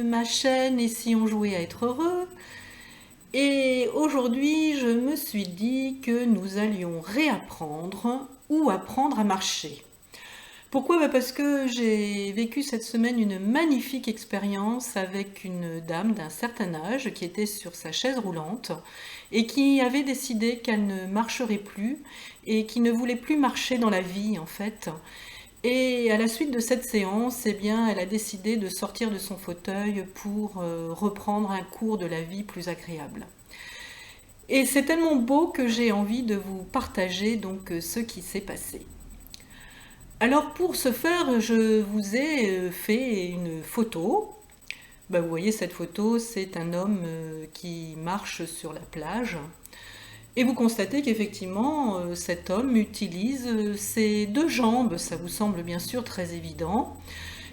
ma chaîne Et si on jouait à être heureux. Et aujourd'hui, je me suis dit que nous allions réapprendre ou apprendre à marcher. Pourquoi? Parce que j'ai vécu cette semaine une magnifique expérience avec une dame d'un certain âge qui était sur sa chaise roulante et qui avait décidé qu'elle ne marcherait plus et qui ne voulait plus marcher dans la vie en fait. Et à la suite de cette séance, eh bien, elle a décidé de sortir de son fauteuil pour reprendre un cours de la vie plus agréable. Et c'est tellement beau que j'ai envie de vous partager donc ce qui s'est passé. Alors pour ce faire, je vous ai fait une photo. Vous voyez cette photo, c'est un homme qui marche sur la plage. Et vous constatez qu'effectivement, cet homme utilise ses deux jambes. Ça vous semble bien sûr très évident.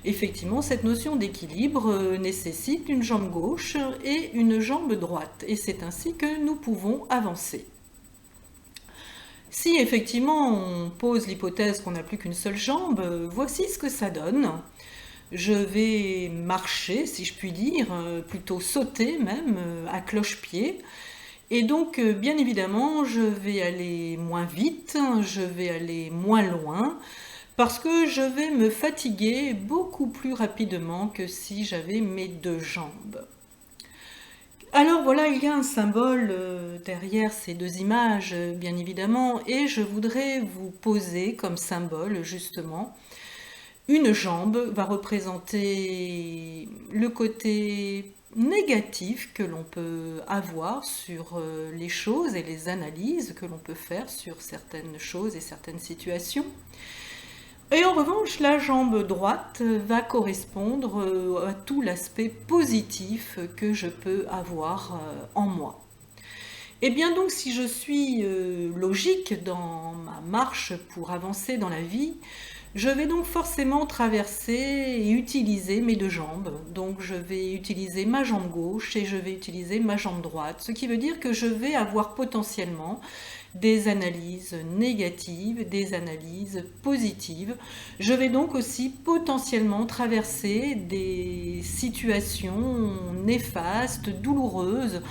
Effectivement, cette notion d'équilibre nécessite une jambe gauche et une jambe droite. Et c'est ainsi que nous pouvons avancer. Si effectivement on pose l'hypothèse qu'on n'a plus qu'une seule jambe, voici ce que ça donne. Je vais marcher, si je puis dire, plutôt sauter même, à cloche-pied. Et donc, bien évidemment, je vais aller moins vite, je vais aller moins loin, parce que je vais me fatiguer beaucoup plus rapidement que si j'avais mes deux jambes. Alors voilà, il y a un symbole derrière ces deux images, bien évidemment, et je voudrais vous poser comme symbole, justement, une jambe va représenter le côté négatif que l'on peut avoir sur les choses et les analyses que l'on peut faire sur certaines choses et certaines situations. Et en revanche, la jambe droite va correspondre à tout l'aspect positif que je peux avoir en moi. Et bien donc, si je suis logique dans ma marche pour avancer dans la vie, je vais donc forcément traverser et utiliser mes deux jambes. Donc je vais utiliser ma jambe gauche et je vais utiliser ma jambe droite. Ce qui veut dire que je vais avoir potentiellement des analyses négatives, des analyses positives. Je vais donc aussi potentiellement traverser des situations néfastes, douloureuses,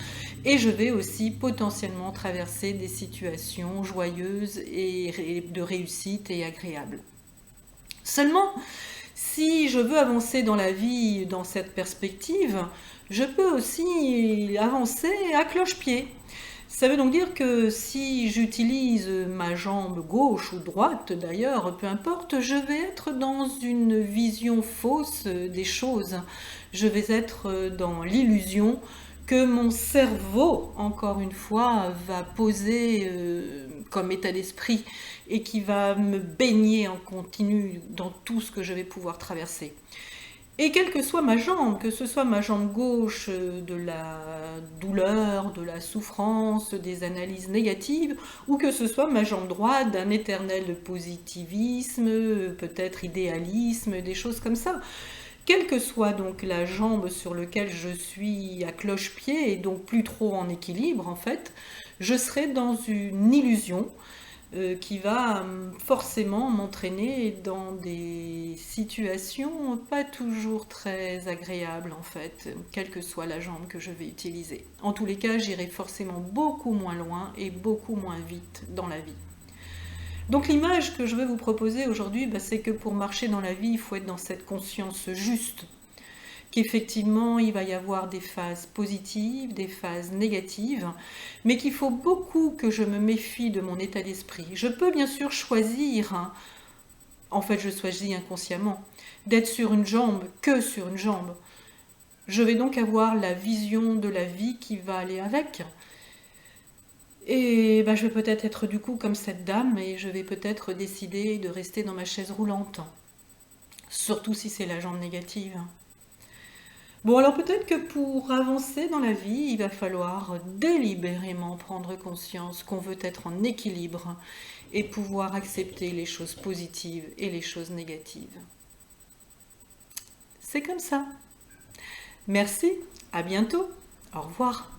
et je vais aussi potentiellement traverser des situations joyeuses et de réussite et agréables. Seulement, si je veux avancer dans la vie dans cette perspective, je peux aussi avancer à cloche-pied. Ça veut donc dire que si j'utilise ma jambe gauche ou droite d'ailleurs, peu importe, je vais être dans une vision fausse des choses. Je vais être dans l'illusion que mon cerveau, encore une fois, va poser comme état d'esprit et qui va me baigner en continu dans tout ce que je vais pouvoir traverser. Et quelle que soit ma jambe, que ce soit ma jambe gauche de la douleur, de la souffrance, des analyses négatives, ou que ce soit ma jambe droite d'un éternel positivisme, peut-être idéalisme, des choses comme ça. Quelle que soit donc la jambe sur laquelle je suis à cloche-pied et donc plus trop en équilibre en fait, je serai dans une illusion qui va forcément m'entraîner dans des situations pas toujours très agréables en fait, quelle que soit la jambe que je vais utiliser. En tous les cas, j'irai forcément beaucoup moins loin et beaucoup moins vite dans la vie. Donc l'image que je vais vous proposer aujourd'hui, c'est que pour marcher dans la vie, il faut être dans cette conscience juste, qu'effectivement il va y avoir des phases positives, des phases négatives, mais qu'il faut beaucoup que je me méfie de mon état d'esprit. Je peux bien sûr choisir, en fait je choisis inconsciemment, d'être sur une jambe, que sur une jambe. Je vais donc avoir la vision de la vie qui va aller avec. Et je vais peut-être être du coup comme cette dame et je vais peut-être décider de rester dans ma chaise roulante. Surtout si c'est la jambe négative. Bon, alors peut-être que pour avancer dans la vie, il va falloir délibérément prendre conscience qu'on veut être en équilibre et pouvoir accepter les choses positives et les choses négatives. C'est comme ça. Merci, à bientôt, au revoir.